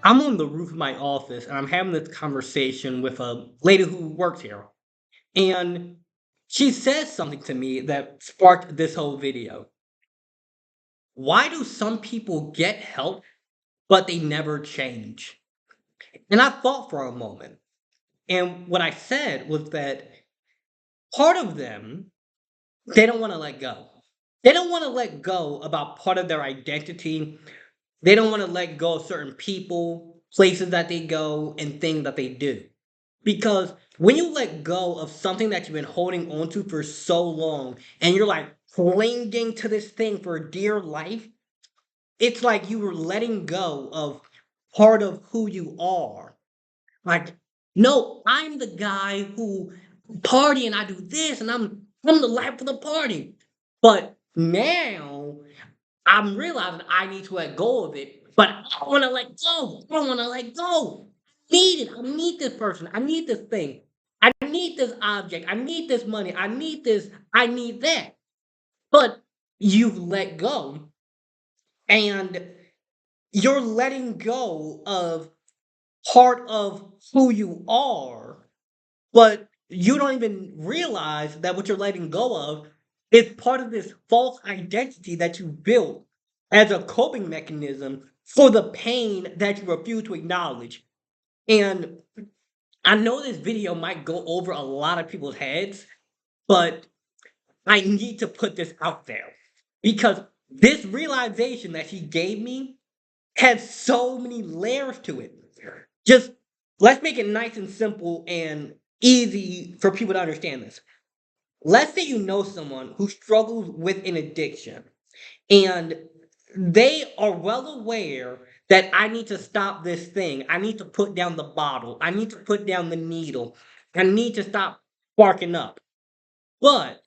I'm on the roof of my office and I'm having this conversation with a lady who works here. And she says something to me that sparked this whole video. Why do some people get help, but they never change? And I thought for a moment. And what I said was that part of them, they don't want to let go. They don't want to let go about part of their identity. They don't want to let go of certain people, places that they go, and things that they do. Because when you let go of something that you've been holding on to for so long and you're like clinging to this thing for dear life, it's like you were letting go of part of who you are. Like, no, I'm the guy who party and I do this and I'm the life of the party. But now I'm realizing I need to let go of it, but I don't want to let go. I don't want to let go. I need it. I need this person. I need this thing. I need this object. I need this money. I need this. I need that. But you've let go and you're letting go of part of who you are, but you don't even realize that what you're letting go of is part of this false identity that you built as a coping mechanism for the pain that you refuse to acknowledge. And I know this video might go over a lot of people's heads, but I need to put this out there because this realization that she gave me has so many layers to it. Just let's make it nice and simple and easy for people to understand this. Let's say you know someone who struggles with an addiction and they are well aware that I need to stop this thing. I need to put down the bottle. I need to put down the needle. I need to stop sparking up. But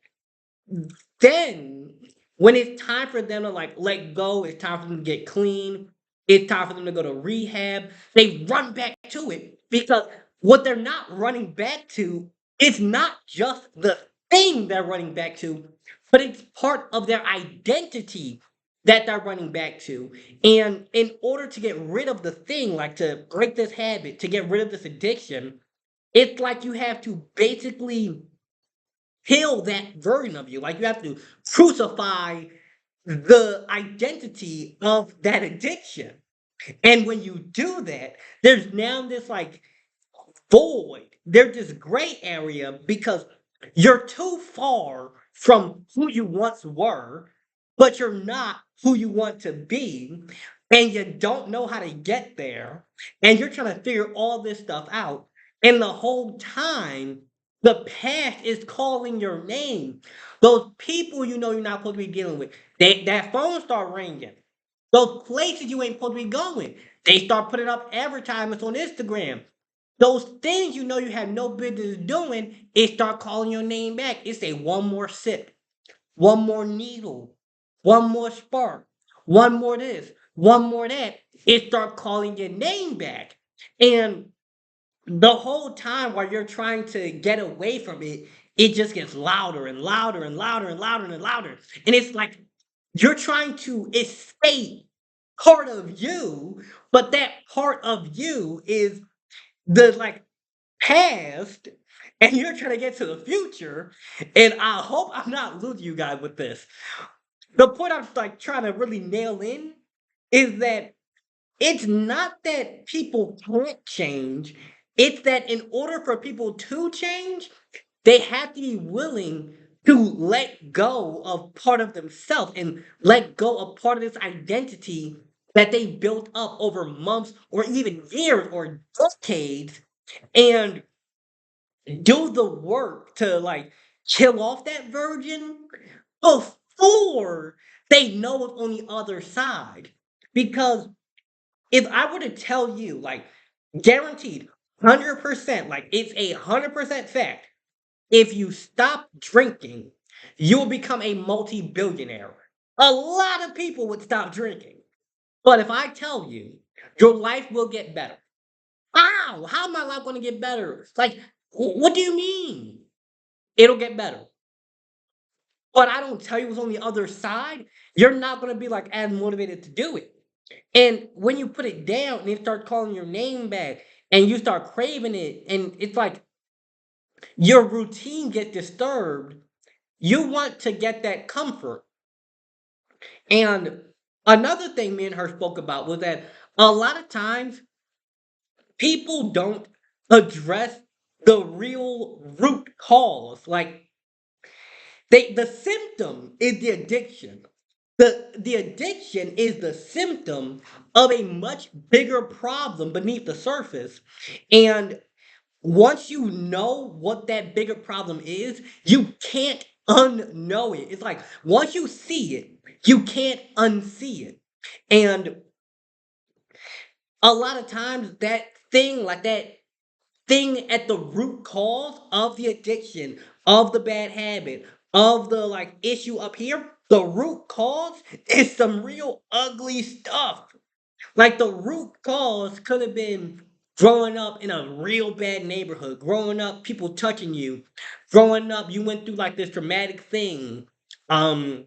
then when it's time for them to like let go, it's time for them to get clean, it's time for them to go to rehab, they run back to it because what they're not running back to is not just the thing they're running back to, but it's part of their identity that they're running back to. And in order to get rid of the thing, like to break this habit, to get rid of this addiction, it's like you have to basically kill that version of you. Like you have to crucify the identity of that addiction. And when you do that, there's now this like void. There's this gray area because you're too far from who you once were, but you're not who you want to be. And you don't know how to get there. And you're trying to figure all this stuff out. And the whole time, the past is calling your name. Those people you know you're not supposed to be dealing with, that phone start ringing. Those places you ain't supposed to be going, they start putting up advertisements on Instagram. Those things you know you have no business doing, it start calling your name back. It say one more sip, one more needle, one more spark, one more this, one more that. It start calling your name back. And the whole time while you're trying to get away from it, it just gets louder and louder and louder and louder and louder. And it's like you're trying to escape part of you, but that part of you is the like past, and you're trying to get to the future. And I hope I'm not losing you guys with this. The point I'm like trying to really nail in is that it's not that people can't change, it's that in order for people to change, they have to be willing to let go of part of themselves and let go of part of this identity that they built up over months or even years or decades and do the work to like kill off that virgin before they know what's on the other side. Because if I were to tell you, like, guaranteed, 100%, like, it's a 100% fact, if you stop drinking, you will become a multi billionaire. A lot of people would stop drinking. But if I tell you, your life will get better. How? How am my life going to get better? Like, what do you mean? It'll get better. But I don't tell you what's on the other side. You're not going to be like as motivated to do it. And when you put it down and they start calling your name back and you start craving it, and it's like your routine gets disturbed, you want to get that comfort. And another thing me and her spoke about was that a lot of times people don't address the real root cause. Like the symptom is the addiction. The addiction is the symptom of a much bigger problem beneath the surface. And once you know what that bigger problem is, you can't unknow it. It's like once you see it, you can't unsee it. And a lot of times that thing, like that thing at the root cause of the addiction, of the bad habit, of the like issue up here, the root cause is some real ugly stuff. Like the root cause could have been growing up in a real bad neighborhood, growing up people touching you, growing up you went through like this traumatic thing. Um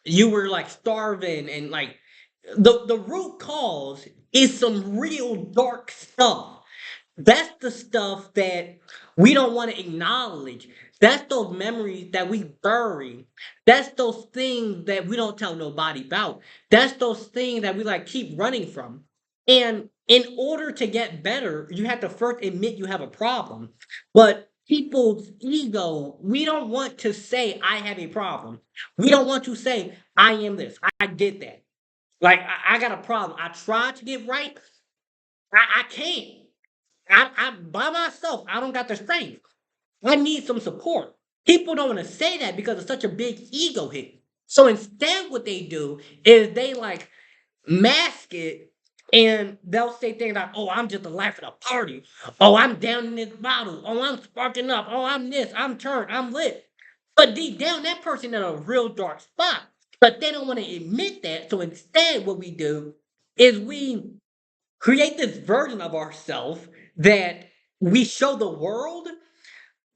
you were like starving and like the root cause is some real dark stuff. That's the stuff that we don't want to acknowledge. That's those memories that we bury. That's those things that we don't tell nobody about. That's those things that we like keep running from. And in order to get better, you have to first admit you have a problem. But people's ego, we don't want to say, I have a problem. We don't want to say, I am this. I get that. Like, I got a problem. I tried to get right. I can't. I by myself, I don't got the strength. I need some support. People don't want to say that because it's such a big ego hit. So instead, what they do is they like mask it and they'll say things like, oh, I'm just a life of the party. Oh, I'm down in this bottle. Oh, I'm sparking up. Oh, I'm this. I'm turned. I'm lit. But deep down, that person in a real dark spot. But they don't want to admit that. So instead, what we do is we create this version of ourselves that we show the world,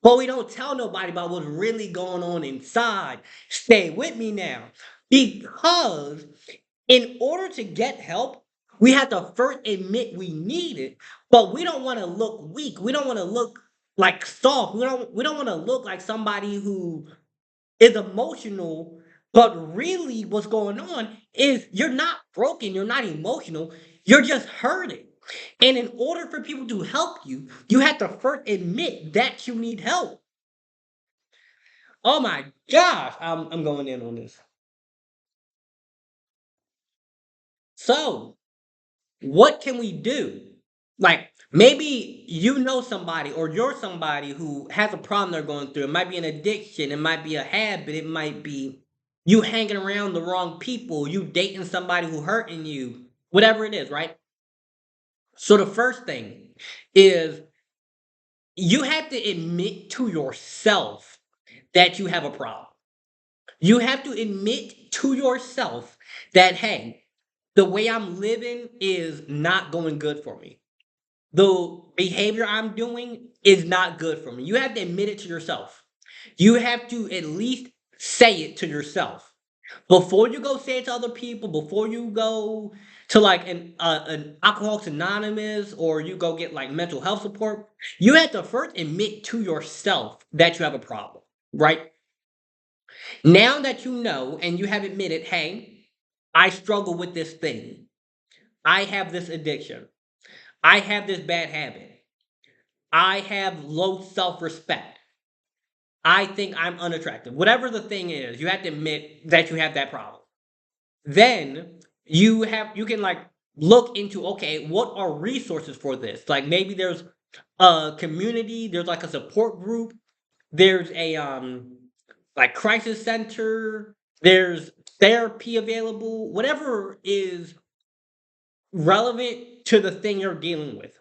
but we don't tell nobody about what's really going on inside. Stay with me now. Because in order to get help, we have to first admit we need it, but we don't want to look weak. We don't want to look like soft. We don't want to look like somebody who is emotional, but really what's going on is you're not broken, you're not emotional, you're just hurting. And in order for people to help you, you have to first admit that you need help. Oh my gosh, I'm going in on this. So, what can we do? Like, maybe you know somebody or you're somebody who has a problem they're going through. It might be an addiction, it might be a habit, it might be you hanging around the wrong people, you dating somebody who hurting you, whatever it is, right? So the first thing is you have to admit to yourself that you have a problem. You have to admit to yourself that, hey, the way I'm living is not going good for me. The behavior I'm doing is not good for me. You have to admit it to yourself. You have to at least say it to yourself before you go say it to other people. Before you go to like an Alcoholics Anonymous or you go get like mental health support, you have to first admit to yourself that you have a problem. Right now that you know and you have admitted, hey, I struggle with this thing. I have this addiction. I have this bad habit. I have low self respect. I think I'm unattractive. Whatever the thing is, you have to admit that you have that problem. Then you can like look into, okay, what are resources for this? Like maybe there's a community, there's like a support group, there's a like crisis center, there's therapy available, whatever is relevant to the thing you're dealing with.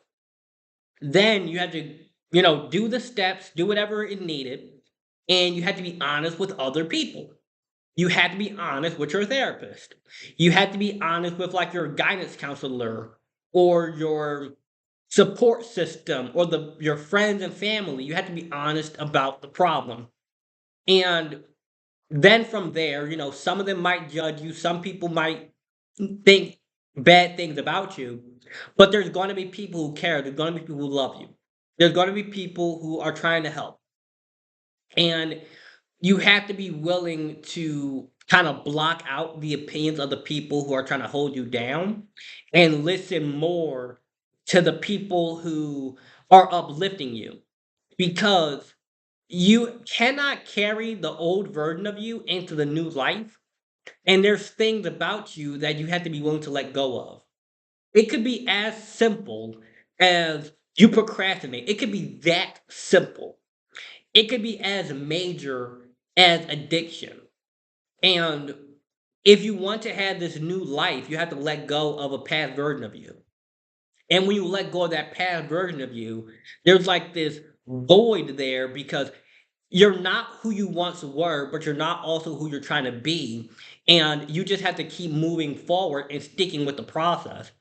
Then you have to, do the steps, do whatever is needed, and you have to be honest with other people. You have to be honest with your therapist. You have to be honest with like your guidance counselor or your support system or your friends and family. You have to be honest about the problem. And then from there, some of them might judge you. Some people might think bad things about you, but there's going to be people who care. There's going to be people who love you. There's going to be people who are trying to help. And you have to be willing to kind of block out the opinions of the people who are trying to hold you down and listen more to the people who are uplifting you, because you cannot carry the old version of you into the new life. And there's things about you that you have to be willing to let go of. It could be as simple as you procrastinate. It could be that simple. It could be as major as addiction. And if you want to have this new life, you have to let go of a past version of you. And when you let go of that past version of you, there's like this void there, because you're not who you once were, but you're not also who you're trying to be. And you just have to keep moving forward and sticking with the process.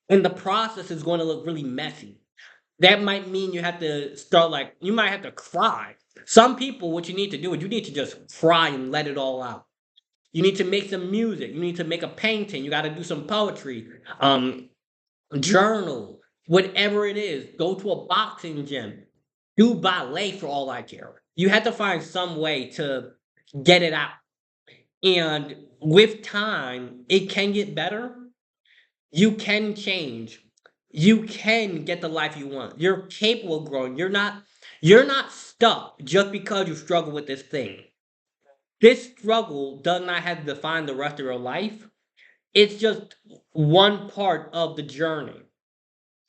And the process is going to look really messy. That might mean you have to start, like, you might have to cry. Some people, what you need to do is you need to just cry and let it all out. You need to make some music. You need to make a painting. You got to do some poetry, um, journal, whatever it is. Go to a boxing gym. Do ballet for all I care. You have to find some way to get it out. And with time, it can get better. You can change. You can get the life you want. You're capable of growing. You're not stuck just because you struggle with this thing. This struggle does not have to define the rest of your life. It's just one part of the journey.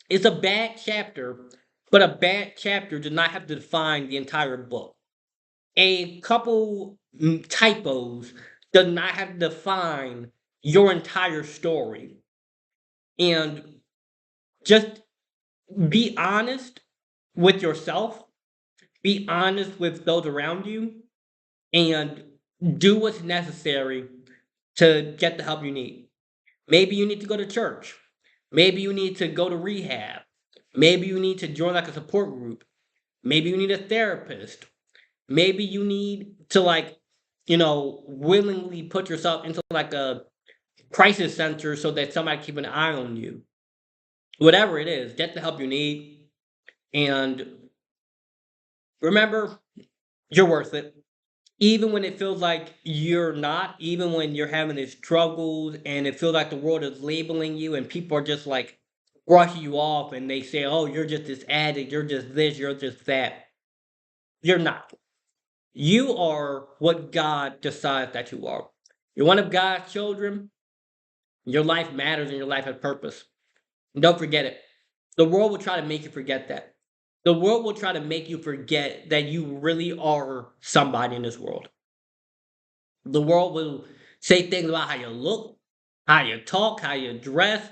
It's a bad chapter, but a bad chapter does not have to define the entire book. A couple typos does not have to define your entire story. And just be honest with yourself, be honest with those around you, and do what's necessary to get the help you need. Maybe you need to go to church. Maybe you need to go to rehab. Maybe you need to join like a support group. Maybe you need a therapist. Maybe you need to, like, willingly put yourself into like a crisis center so that somebody keep an eye on you. Whatever it is, get the help you need, and remember, you're worth it. Even when it feels like you're not, even when you're having these struggles and it feels like the world is labeling you and people are just like brushing you off and they say, oh, you're just this addict, you're just this, you're just that. You're not. You are what God decides that you are. You're one of God's children. Your life matters and your life has purpose. And don't forget it. The world will try to make you forget that. The world will try to make you forget that you really are somebody in this world. The world will say things about how you look, how you talk, how you dress,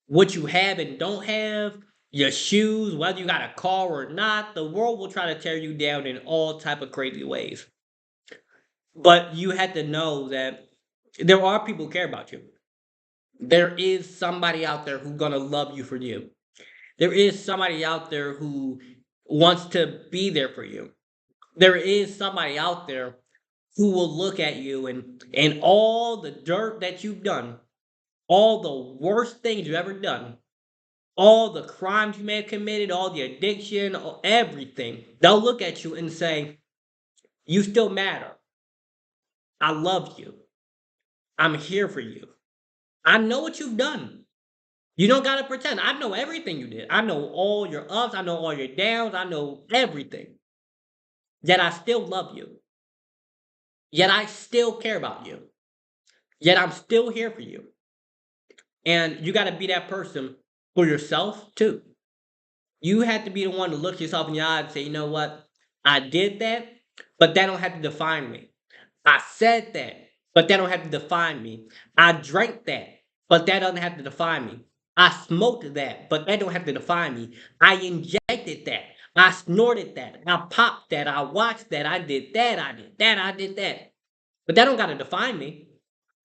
what you have and don't have, your shoes, whether you got a car or not. The world will try to tear you down in all type of crazy ways. But you have to know that there are people who care about you. There is somebody out there who's gonna love you for you. There is somebody out there who wants to be there for you. There is somebody out there who will look at you and all the dirt that you've done, all the worst things you've ever done, all the crimes you may have committed, all the addiction, everything. They'll look at you and say, "You still matter. I love you. I'm here for you. I know what you've done. You don't gotta pretend. I know everything you did. I know all your ups. I know all your downs. I know everything. Yet I still love you. Yet I still care about you. Yet I'm still here for you." And you gotta be that person for yourself too. You have to be the one to look yourself in your eye and say, you know what? I did that, but that don't have to define me. I said that, but that don't have to define me. I drank that, but that doesn't have to define me. I smoked that, but that don't have to define me. I injected that. I snorted that. I popped that. I watched that. I did that. I did that. I did that. But that don't gotta define me.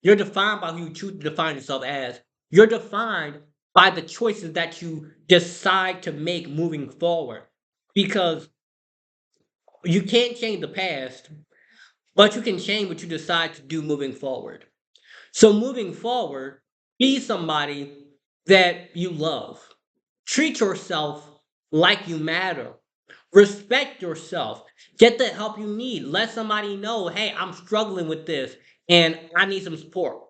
You're defined by who you choose to define yourself as. You're defined by the choices that you decide to make moving forward. Because you can't change the past, but you can change what you decide to do moving forward. So moving forward, Be somebody that you love. Treat yourself like you matter. Respect yourself. Get the help you need. Let somebody know, hey, I'm struggling with this and I need some support.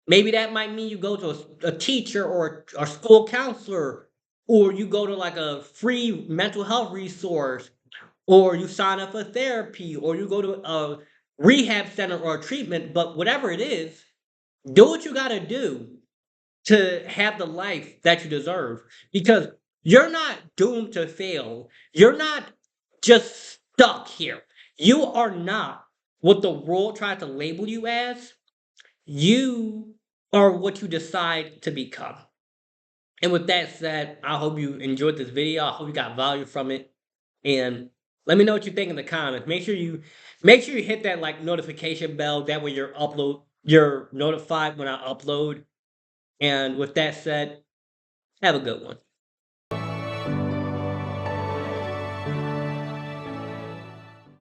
Maybe that might mean you go to a teacher or a school counselor, or you go to like a free mental health resource, or you sign up for therapy, or you go to a rehab center or a treatment. But whatever it is, do what you got to do to have the life that you deserve, because you're not doomed to fail. You're not just stuck here. You are not what the world tried to label you as. You are what you decide to become. And with that said, I hope you enjoyed this video. I hope you got value from it. And let me know what you think in the comments. Make sure you hit that like notification bell. That way you're notified when I upload. And with that said, have a good one.